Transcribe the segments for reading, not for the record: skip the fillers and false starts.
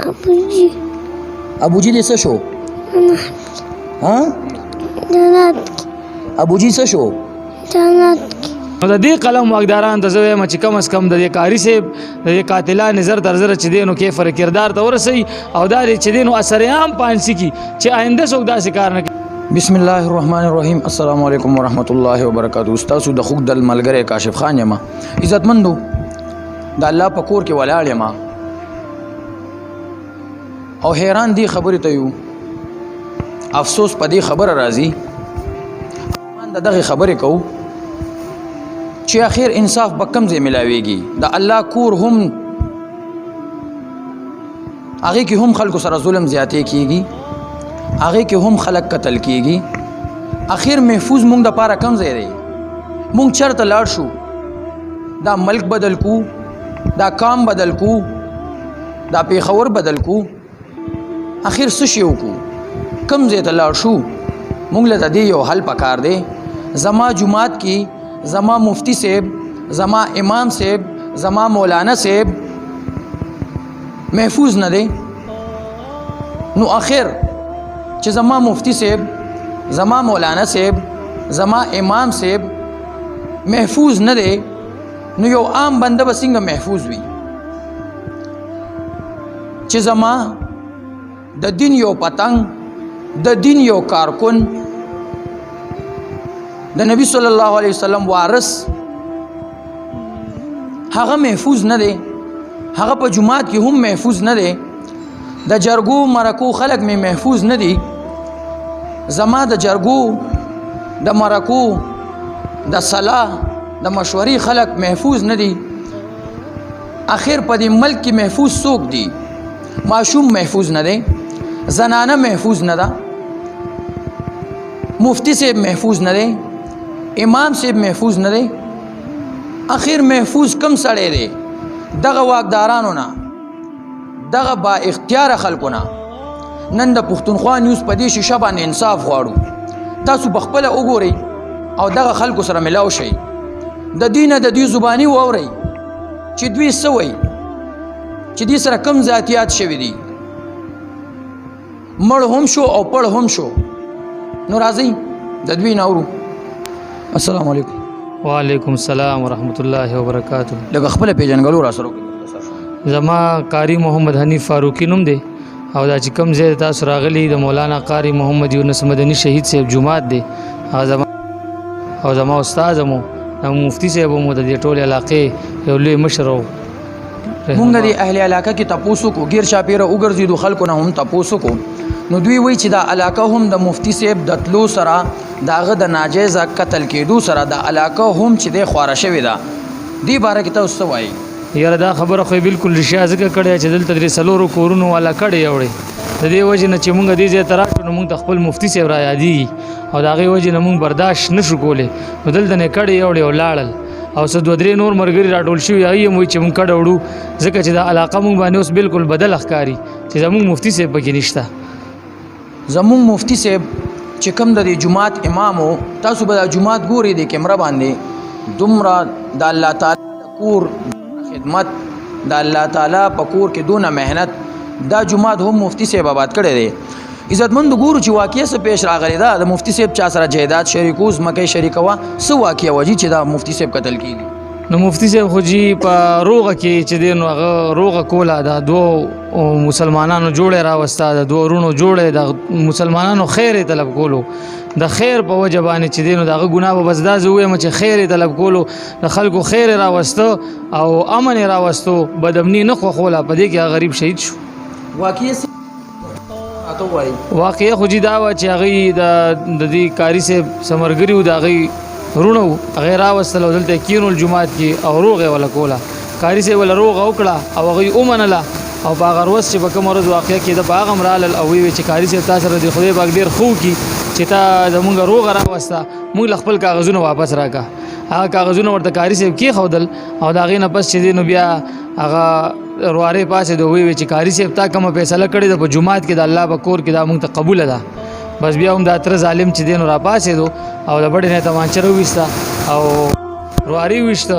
ابوجي ابوجي دې څه شو؟ ها؟ جنت ابوجي څه شو؟ جنت نو د دې قلم واقداران ته زه وایم چې کم از کم د دې قاري صاحب د دې قاتلان نظر تر زره چې دی نو کیفر کردار ته ورسوي او دا دی چې دی نو اثر عام پانسي کی چې آینده څوک داسې کار نه کوي. بسم الله الرحمن الرحیم. السلام علیکم ورحمۃ اللہ وبرکاتہ. استاد د خوږ دل ملګری کاشف خان یم. عزتمندو د الله په کور کې ولاړ یم او حیران دی خبرې ته یو افسوس په دې خبره راځي من دغه خبرې کو چې اخر انصاف به کم ځای ملاويږي. د الله کور هم هغه کې هم خلکو سره ظلم زیاتې کیږي، هغه کې هم خلک قتل کیږي. اخر محفوظ مونږ د پاره کم ځای دی. مونږ چرته لاړ شو دا ملک بدل کو، دا کام بدل کو، دا پیښور بدل کو، اخر څه شی وکړو؟ کم ځای ته لاړ شو؟ مونږ له دې یو حل پکار دی. زما جماعت کې زما مفتی صاحب، زما امام صاحب، زما مولانا صاحب محفوظ نه دی. نو اخر چې زما مفتی صاحب، زما مولانا صاحب، زما امام صاحب محفوظ نه دی، نو یو عام بنده به څنګه محفوظ وي؟ چې زما د دین یو پتنګ، د دین یو کارکن، د نبی صلی الله علیه وسلم وارث هغه محفوظ نه دی، هغه په جماعت کې هم محفوظ نه دی. د جرګو مرکو خلق می محفوظ نه دي. زما د جرګو د مرکو د صلاح د مشورې خلق محفوظ نه دي. اخر په دې ملک کې محفوظ څوک دي؟ معصوم محفوظ نه دی، زنانه محفوظ نه ده، مفتی صاحب محفوظ نه دی، امام صاحب محفوظ نه دی. اخر محفوظ کم سړی دی؟ دغه واکدارانو نه، دغه با اختیار خلکو نه. نن د پښتونخوا نیوز په دې شیشه باندې انصاف غواړو. تاسو بخپله وګورئ او دغه خلکو سره ملاو شئ. د دې نه د دوی زباني واورئ چې دوی څه وایي، چې دې سره کم ذاتیات شوي دي. مړ هم شو او پړ هم شو. نو راځئ د دوی نه اورو. السلام علیکم. وعلیکم السلام ورحمۃ اللہ وبرکاتہ. لکه خپل پیژنګلو را سره زما قاری محمد حنیف فاروقی نوم دی او دا چې کوم ځای تاسو راغلي د مولانا قاری محمد یونس مدني شهید صاحب جماعت دی او زما استاد مو مفتی صاحب مو د دې ټول علاقې یو لوی مشر وو. مونږ د اهل علاقه کې تپوسو کو، غیر شاپیره وګرځیدو خلکو نه هم تپوسو کو. نو دوی وایي چې دا علاقه هم د مفتی صاحب د تلو سره داغه د ناجیزه قتل کېدو سره د علاقه هم چې د خواره شوې ده. دې باره کې تاسو څه وایي؟ یاره دا خبره خو بالکل رښتیا ځکه کړې چې دلته درې څلورو کورونو والا کړی یوړې د دې وجې نه چې مونږ دې ځای ته راشو نو مونږ ته خپل مفتی صاحب را یادېږي او د هغې وجې نه مونږ برداشت نه شو کولی. نو دلته نه کړی یوړې او لاړل او څه دوه درې نور ملګري راټول شوي هغوی هم وایي چې مونږ کډه وړو ځکه چې دا علاقه مونږ باندې اوس بالکل بدل ښکاري چې زمونږ مفتی صاحب پکې نشته. زمونږ مفتی صاحب چې کوم د دې جماعت امام و، تاسو به دا جماعت ګورئ د کیمره باندې، دومره د الله تعالی د کور خدمت، د الله تعالی په کور کې دونه محنت، دا جماعت هم مفتی صاحب آباد کړی دی. عزتمند ګورو چې واقعه څه پیش راغلی ده. د مفتی صاحب چا سره جایداد شریکو، ځمکه یې شریکه وه، څه واقعه وه چې دا مفتی صاحب قتل کېږي؟ نو مفتی صاحب خو جی په روغه کې چې دی نو هغه روغه کوله د دوو مسلمانانو جوړې راوسته، د دوو وروڼو جوړې د مسلمانانو خیر یې طلب کولو. د خیر په وجه باندې چې دی نو د هغه ګناه به بس دا زه ووایم چې خیر یې طلب کولو، د خلکو خیر یې راوسته او امن یې راوستو، بدامني نه خوښوله. په دې کې هغه غریب شهید شو. واقعه خو جی دا وه چې هغوی د دې کاري صاحب څه ملګري وو، د هغوی وروڼه وو، هغې راوستل او دلته یې کېنول جومات کې او روغ یې وله کوله. کاري صاحب وله روغه وکړه او هغوی ومنله او په هغه ورځ چې په کومه ورځ واقعه کېده په هغه هم رالل او ویې چې کاري صاحب تا سره د خدای پاک ډېر ښه وکړي چې تا زمونږ روغه راوسته، مونږ له خپل کاغذونه واپس راکړه. هغه کاغذونه ورته کاري صاحب کېښودل او د هغې نه پس چې دی نو بیا هغه روارې پاسېد او ویې چې کاري صاحب تا کومه فیصله کړې ده په جومات کې د الله په کور کې دا مونږ ته قبوله ده. بس بیا هم دا تره ظالم چې دی نو راپاسېدو او د بډې نه یې تمانچه راوویسته او روارې وویشته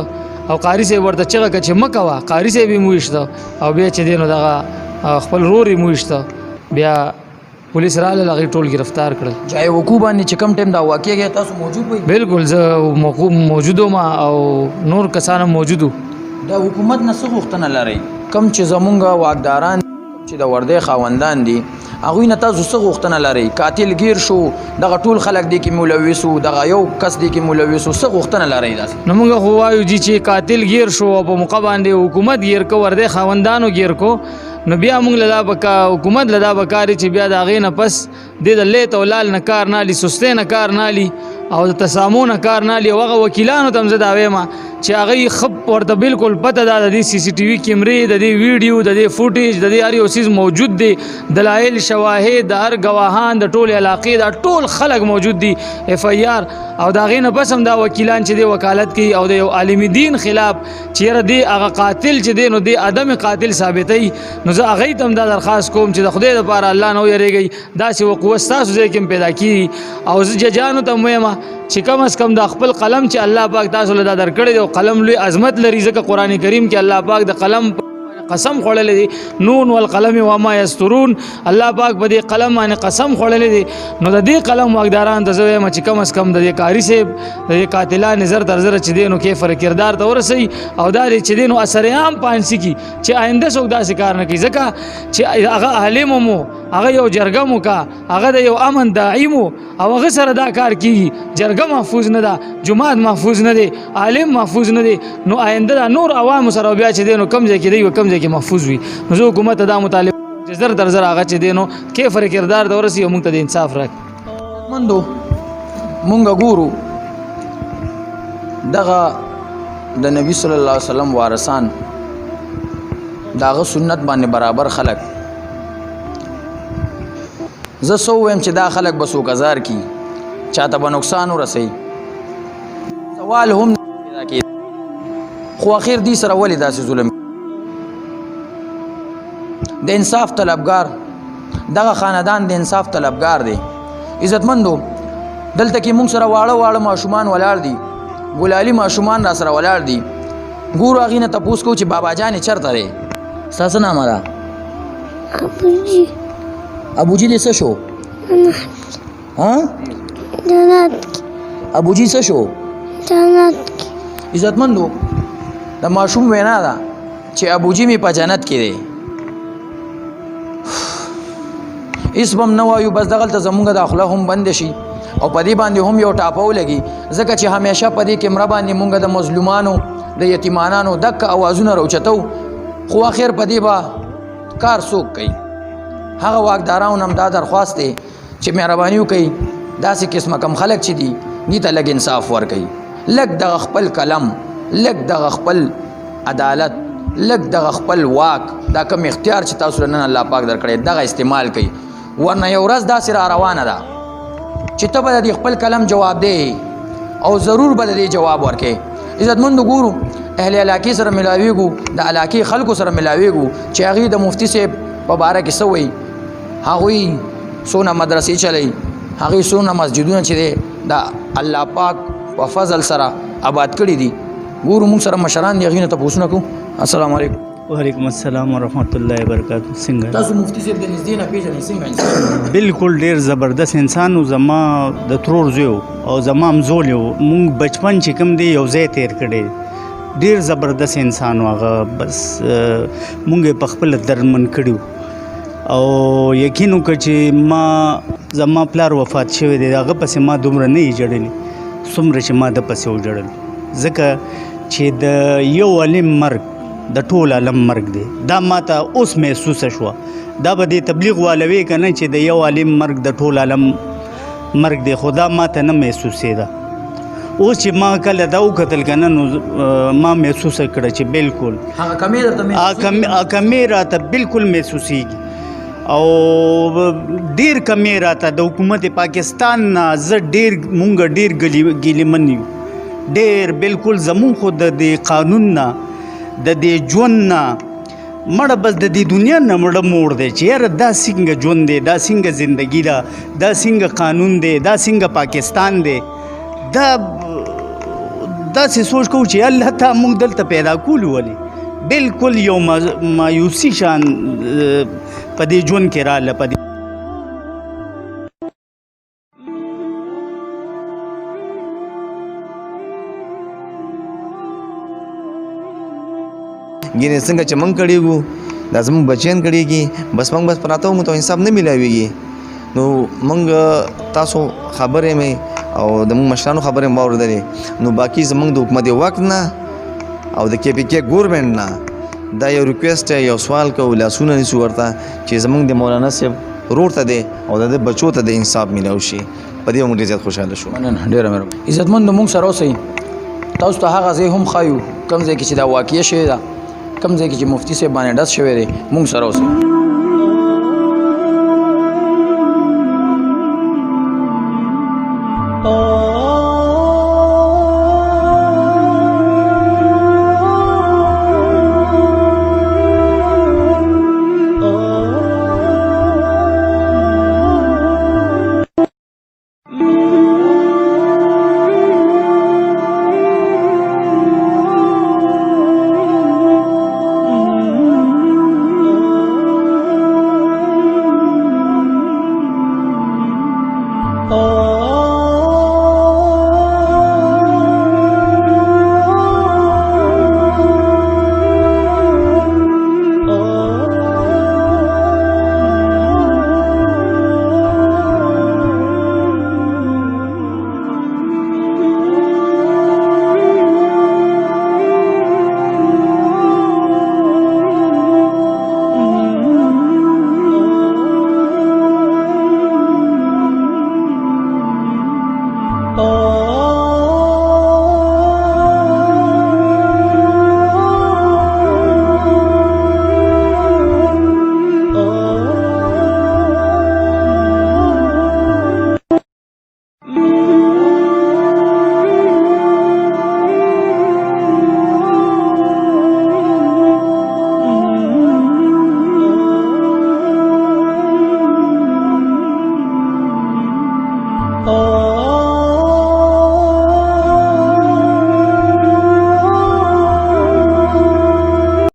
او قاري صاحب ورته چغه کړه چې مه کوه. قاري صاحب یې هم وویشته او بیا چې دی نو دغه خپل روري موشته بیا پولیس رااله هغه ټول گرفتار کړل. جای وقوع باندې چې کم ټیم دا واقع کې تاسو موجود وئ؟ بالکل زه موجود ما او نور کسان موجودو. د حکومت نه څه غوښتنه لرئ؟ کم چې زمونږ واکداران چې د وردی خاوندان دي هغوی نه تاسو څه غوښتنه لرئ؟ قاتل گیر شو دغه ټول خلک دی کې ملوث وو دغه یو کس دی کې ملوث وو څه غوښتنه لرئ داسې؟ نو موږ خو وایو چې قاتل گیر شو او په موقع باندې حکومت گیر کو وردی خاوندانو گیر کو نو بیا موږ لدا بکا حکومت لدا بکاري چې بیا د هغې نه پس د لیت او لال نه کار نه لي سستۍ نه کار نه لي او د تسامو نه کار نه لي او هغه وکیلانو ته هم زه دا وایم چې هغوی ښه ورته بالکل پته ده د دې سی سی ټي وي کیمرې د دې ویډیو د دې فوټیج د دې هر یو څیز موجود دی دلایل شواهد د هر ګواهان د ټول علاقې د ټول خلک موجود دي اف آی آر او د هغې نه بس هم دا وکیلان چې دی وکالت کوي او د یو عالم دین خلاف چې یاره دی هغه قاتل چې دی نو دی عدم قاتل ثابتوي نو زه هغوی ته هم دا درخواست کوم چې د خدای دپاره الله نه ویرېږئ داسې وقوه ستاسو ځای کې هم پیدا کېږي او زه ججانو ته هم وایم چې کم از کم د خپل قلم چې الله پاک تاسو له دا درکړی دی او قلم لوی عظمت لري ځکه قرآن کریم کې الله پاک د قلم قسم خوړلې دي نون والقلم وما یسترون الله پاک په دې قلم باندې قسم خوړلې دي نو د دې قلم واکداران ته زه وایم چې کم از کم د دې قاري صاحب د دې قاتلان نظر تر نظر چې دی نو کیفر کردار ته ورسوي او دا دی چې دی نو اثر عام پانسي کی چې آینده څوک داسې کار نه کوي ځکه چې هغه عالم مو هغه یو جرګه مو کا هغه د یو امن داعی مو او هغه سره دا کار کیږي جرګه محفوظ نه ده جماعت محفوظ نه دی عالم محفوظ نه دی نو آینده دا نور عوام سره بیا چې دی نو کم ځای کې دی کم ځای کې محفوظ وي نو زه حکومت ته دا مطالبه چې زر در زر هغه چې دی نو کیفر کردار ته ورسي او موږ ته د انصاف راکړي. مندو مونږ ګورو دغه د نبی صلی الله علیه وسلم وارثان داغه سنت باندې برابر خلک زه سو ویم چې دا خلک به سوکزار کی چاته به نقصان ورسوي سوال هم پیدا کېږي خو اخر دې سره ولې داسې ظلم د انصاف طلبګار دغه خاندان د انصاف طلبګار دی عزتمندو دلته کې موږ سره واړه واړه ماشومان ولاړ دي ګلالي ماشومان را سره ولاړ دي ګورو هغې نه تپوس کوو چې بابا جانې چېرته دی ستاسو نامه ده ابوجي ابوجي دې څه شو ها جنت ابوجي څه شو جنت عزتمندو د ماشوم وینا ده چې ابوجي مې په جنت کې دی هېڅ به هم نه وایو بس دغلته زمونږ د خوله هم بنده شي او په دې باندې هم یو ټاپه ولګي ځکه چې همیشه په دې کیمره باندې مونږ د مظلومانو د یتیمانانو دک اوازونه راوچتو خو اخر په دې به کار څوک کوي هغه واکدارانو هم دا درخواست دی چې مهرباني وکړئ داسې قسمه کم خلک چې دي دې ته لږ انصاف ورکوي لږ دغه خپل قلم لږ دغه خپل عدالت لږ دغه خپل واک دا کم اختیار چې تاسو نن الله پاک درکړی دغه استعمال کوي ورنه یو ورځ داسې را روانه ده چې ته به د خپل قلم جواب دی او ضرور به د دې جواب ورکې عزتمندو ګورو اهل علاقې سره ملاویږو د علاقې خلکو سره ملاویږو چې هغوی د مفتي صاحب په باره کې څه وایي هغوی څونه مدرسې چلی هغوی څونه مسجدونه چې دی د الله پاک په فضل سره آباد کړي دي ګورو موږ سره مشران دي هغوی نه تپوسونه کوو السلام علیکم وعلیکم السلام ورحمت الله وبرکاتہ څنګه تاسو مفتی صاحب د نږدې نه پیژنئ څنګه انسان بالکل ډیر زبردست انسان و زما د ترور زوی او زما همزول و مونږ بچپن چې کوم دی یو ځای تیر کړی ډیر زبردست انسان و هغه بس مونږ یې په خپله درمن کړي او یقین وکړه چې ما زما پلار وفات شوی دی هغه پسې ما دومره نه یې جړلي څومره چې ما د پسې وجړل ځکه چې د یو عالم مرګ د ټول عالم مرګ دی دا ما ته اوس محسوسه شوه دا به د تبلیغ والوي که نه چې د یو عالم مرګ د ټول عالم مرګ دی خو دا ما ته نه محسوسېده اوس چې ما کله دا وکتل که نه نو ما محسوسه کړه چې بالکل هغه کمې راته بالکل محسوسېږي او ډېر کمې راته د حکومت پاکستان نه زه مونږ ډېر ګیلمن یو ډېر بالکل زمونږ خو د دې قانون نه د دې ژوند نه مړه بس د دې دنیا نه مړه موړ دی چې یاره دا څنګه ژوند دی دا څنګه زندګي ده دا څنګه قانون دی دا څنګه پاکستان دی دا داسې سوچ کوو چې الله تا موږ دلته پیدا کولو ولې بالکل یو مایوسي شان په دې ژوند کې راغله په دې ګینې څنګه چې موږ کړېږو دا زموږ بچیان کړېږي بس موږ بس پراته مو ته حساب نه میلاویږي نو موږ تاسو خبرې مې او د موږ مشرانو خبرې مې واورېدلې نو باقي زموږ د حکومت وخت نه او د KPK ګورنمنټ نه دا یو ریکویسټ یو سوال کوو لاسونه نیسو ورته چې زموږ د مولانا صاحب رور ته دی او د بچو ته د انصاف میلاو شي په دې موږ ډېر زیات خوشحاله شو مننه ډېره مهرباني عزتمندو موږ سره اوسئ تاسو ته هغه ځای هم ښایو کوم ځای کې چې دا واقعه شوې ده کوم ځای کې چې مفتي صاحب باندې ډز شوی دی موږ سره اوسئ Oh